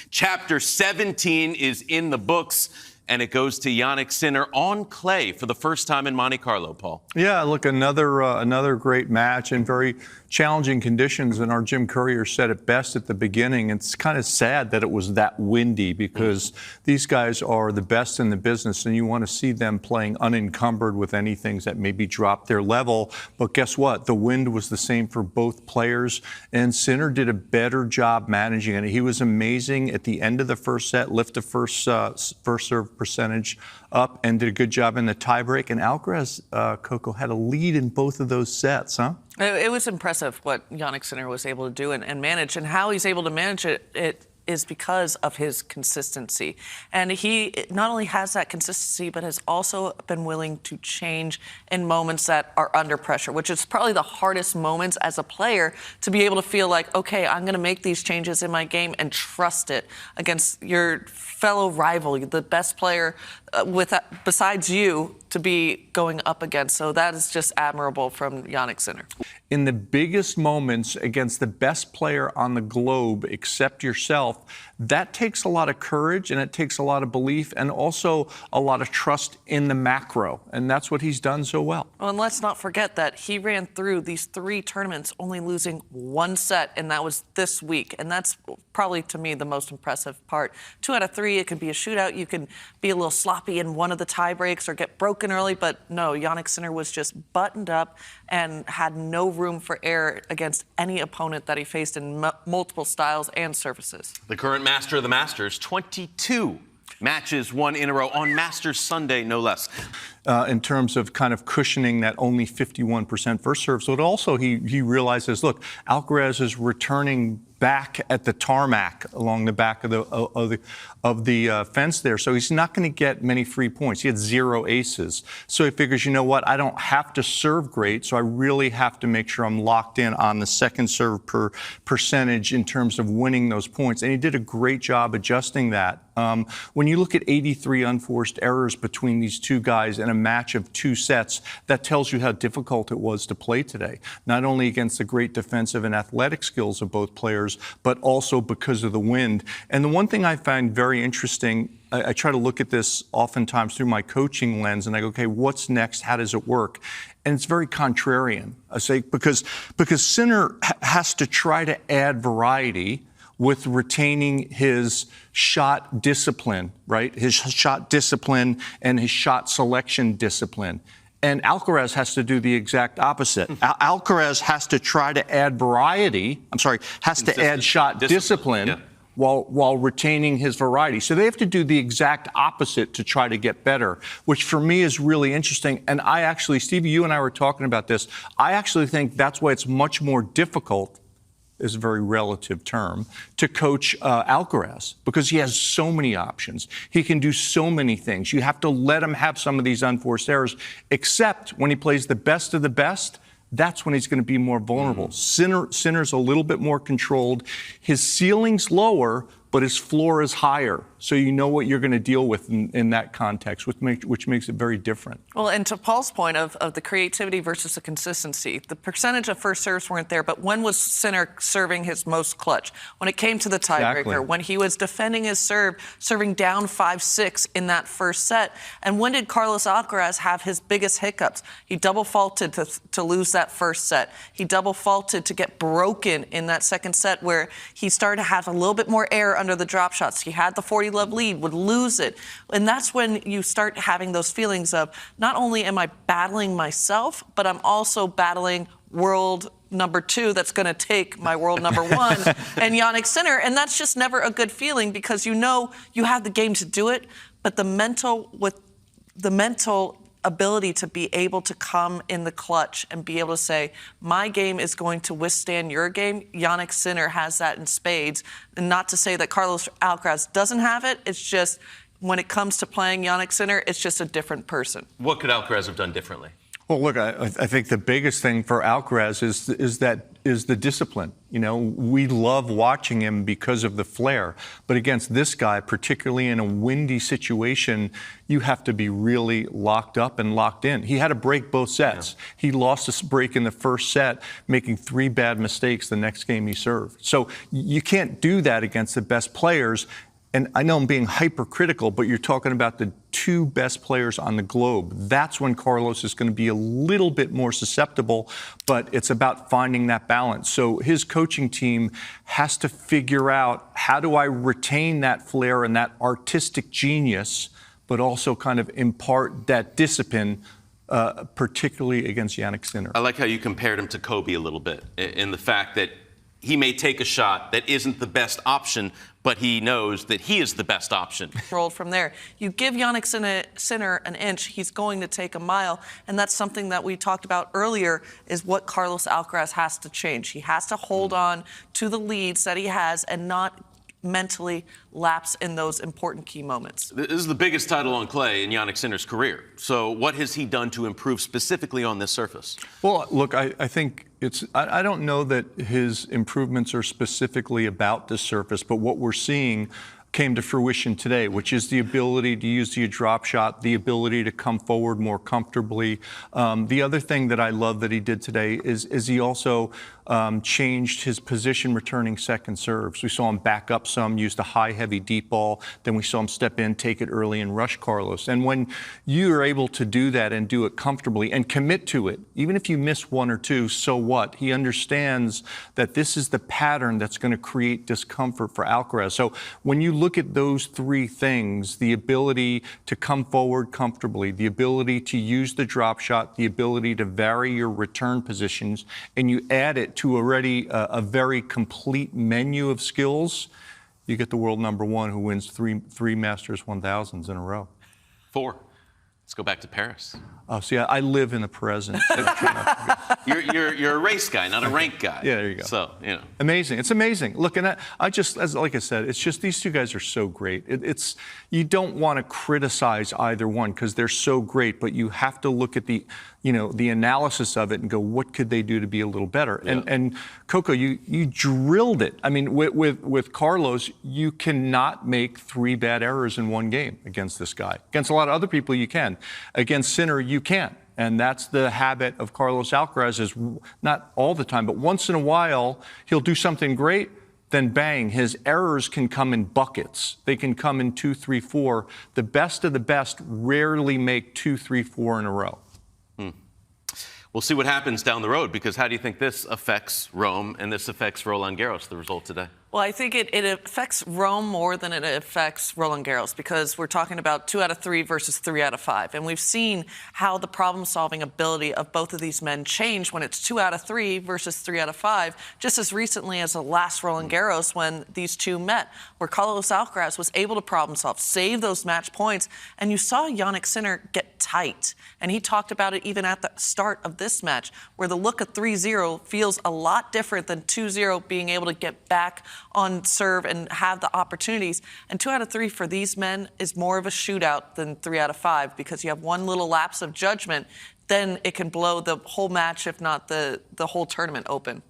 Chapter 17 is in the books, and it goes to Jannik Sinner on clay for the first time in Monte-Carlo, Paul. Yeah, look, another great match in very challenging conditions. And our Jim Courier said it best at the beginning. It's kind of sad that it was that windy because these guys are the best in the business, and you want to see them playing unencumbered with anything that maybe drop their level. But guess what? The wind was the same for both players, and Sinner did a better job managing it. He was amazing at the end of the first set, lift the first serve percentage up, and did a good job in the tiebreak. And Alcaraz, Coco, had a lead in both of those sets, huh? It was impressive what Jannik Sinner was able to do and manage, and how he's able to manage it is because of his consistency. And he not only has that consistency, but has also been willing to change in moments that are under pressure, which is probably the hardest moments as a player, to be able to feel like, okay, I'm going to make these changes in my game and trust it against your fellow rival, the best player besides you to be going up against. So that is just admirable from Jannik Sinner. In the biggest moments against the best player on the globe except yourself, that takes a lot of courage, and it takes a lot of belief, and also a lot of trust in the macro. And that's what he's done so well. Well, and let's not forget that he ran through these 3 tournaments only losing 1 set, and that was this week. And that's probably, to me, the most impressive part. 2 out of 3, it could be a shootout. You can be a little sloppy in one of the tie breaks or get broken early. But no, Jannik Sinner was just buttoned up and had no room for error against any opponent that he faced in multiple styles and surfaces. The current master of the Masters, 22 matches won in a row on Masters Sunday, no less. In terms of kind of cushioning that only 51% first serve. So it also, he realizes, look, Alcaraz is returning back at the tarmac along the back of the fence there. So he's not going to get many free points. He had 0 aces. So he figures, you know what, I don't have to serve great, so I really have to make sure I'm locked in on the second serve per percentage in terms of winning those points. And he did a great job adjusting that. When you look at 83 unforced errors between these two guys in a match of 2 sets, that tells you how difficult it was to play today. Not only against the great defensive and athletic skills of both players, but also because of the wind. And the one thing I find very interesting, I try to look at this oftentimes through my coaching lens, and I go, okay, what's next? How does it work? And it's very contrarian. I say, because Sinner has to try to add variety with retaining his shot discipline, right? His shot discipline and his shot selection discipline. And Alcaraz has to do the exact opposite. Alcaraz has to try to add variety, has to add shot discipline. Yeah. While retaining his variety. So they have to do the exact opposite to try to get better, which for me is really interesting. And I actually, Stevie, you and I were talking about this. I actually think that's why it's much more difficult, is a very relative term, to coach Alcaraz, because he has so many options. He can do so many things. You have to let him have some of these unforced errors, except when he plays the best of the best. That's when he's going to be more vulnerable. Sinner's a little bit more controlled. His ceiling's lower, but his floor is higher. So you know what you're going to deal with in that context, which makes it very different. Well, and to Paul's point of the creativity versus the consistency, the percentage of first serves weren't there, but when was Sinner serving his most clutch? When it came to the tiebreaker, exactly. When he was defending his serve, serving down 5-6 in that first set. And when did Carlos Alcaraz have his biggest hiccups? He double faulted to lose that first set. He double faulted to get broken in that second set, where he started to have a little bit more air under the drop shots. He had the 40-love lead, would lose it. And that's when you start having those feelings of, not only am I battling myself, but I'm also battling world number 2 that's going to take my world number 1 and Jannik Sinner. And that's just never a good feeling, because you know you have the game to do it, but the mental ability to be able to come in the clutch and be able to say, my game is going to withstand your game. Jannik Sinner has that in spades. And not to say that Carlos Alcaraz doesn't have it. It's just, when it comes to playing Jannik Sinner, it's just a different person. What could Alcaraz have done differently? Well, look, I think the biggest thing for Alcaraz is that is the discipline. You know, we love watching him because of the flair. But against this guy, particularly in a windy situation, you have to be really locked up and locked in. He had to break both sets. Yeah. He lost a break in the first set, making 3 bad mistakes the next game he served. So you can't do that against the best players. And I know I'm being hypercritical, but you're talking about the 2 best players on the globe. That's when Carlos is going to be a little bit more susceptible, but it's about finding that balance. So his coaching team has to figure out, how do I retain that flair and that artistic genius, but also kind of impart that discipline, particularly against Jannik Sinner. I like how you compared him to Kobe a little bit, in the fact that he may take a shot that isn't the best option, but he knows that he is the best option. Rolled from there. You give Jannik Sinner an inch, he's going to take a mile, and that's something that we talked about earlier, is what Carlos Alcaraz has to change. He has to hold on to the leads that he has and not mentally lapse in those important key moments. This is the biggest title on clay in Jannik Sinner's career. So what has he done to improve specifically on this surface? Well, look, I think I don't know that his improvements are specifically about this surface, but what we're seeing came to fruition today, which is the ability to use the drop shot, the ability to come forward more comfortably. The other thing that I love that he did today is he also changed his position returning second serves. We saw him back up some, used a high, heavy, deep ball. Then we saw him step in, take it early, and rush Carlos. And when you are able to do that and do it comfortably and commit to it, even if you miss 1 or 2, so what? He understands that this is the pattern that's going to create discomfort for Alcaraz. So when you look at those 3 things, the ability to come forward comfortably, the ability to use the drop shot, the ability to vary your return positions, and you add it to already a very complete menu of skills, you get the world #1 who wins three Masters 1000s in a row. 4. Let's go back to Paris. Oh, see, I live in the present. You're a race guy, not a rank guy. Yeah, there you go. So, you know. Amazing. It's amazing. Look, and I just, like I said, it's just these 2 guys are so great. You don't want to criticize either one because they're so great, but you have to look at the analysis of it and go, what could they do to be a little better? Yeah. And Coco, you drilled it. I mean, with Carlos, you cannot make 3 bad errors in one game against this guy. Against a lot of other people, you can. Against Sinner, you can't. And that's the habit of Carlos Alcaraz, is not all the time, but once in a while, he'll do something great, then bang, his errors can come in buckets. They can come in 2, 3, 4. The best of the best rarely make 2, 3, 4 in a row. We'll see what happens down the road, because how do you think this affects Rome and this affects Roland Garros, the result today? Well, I think it affects Rome more than it affects Roland Garros, because we're talking about 2 out of 3 versus 3 out of 5. And we've seen how the problem-solving ability of both of these men change when it's 2 out of 3 versus 3 out of 5, just as recently as the last Roland Garros when these 2 met, where Carlos Alcaraz was able to problem-solve, save those match points, and you saw Jannik Sinner get tight. And he talked about it even at the start of this match, where the look of 3-0 feels a lot different than 2-0, being able to get back on serve and have the opportunities. And 2 out of 3 for these men is more of a shootout than 3 out of 5, because you have one little lapse of judgment, then it can blow the whole match, if not the whole tournament, open.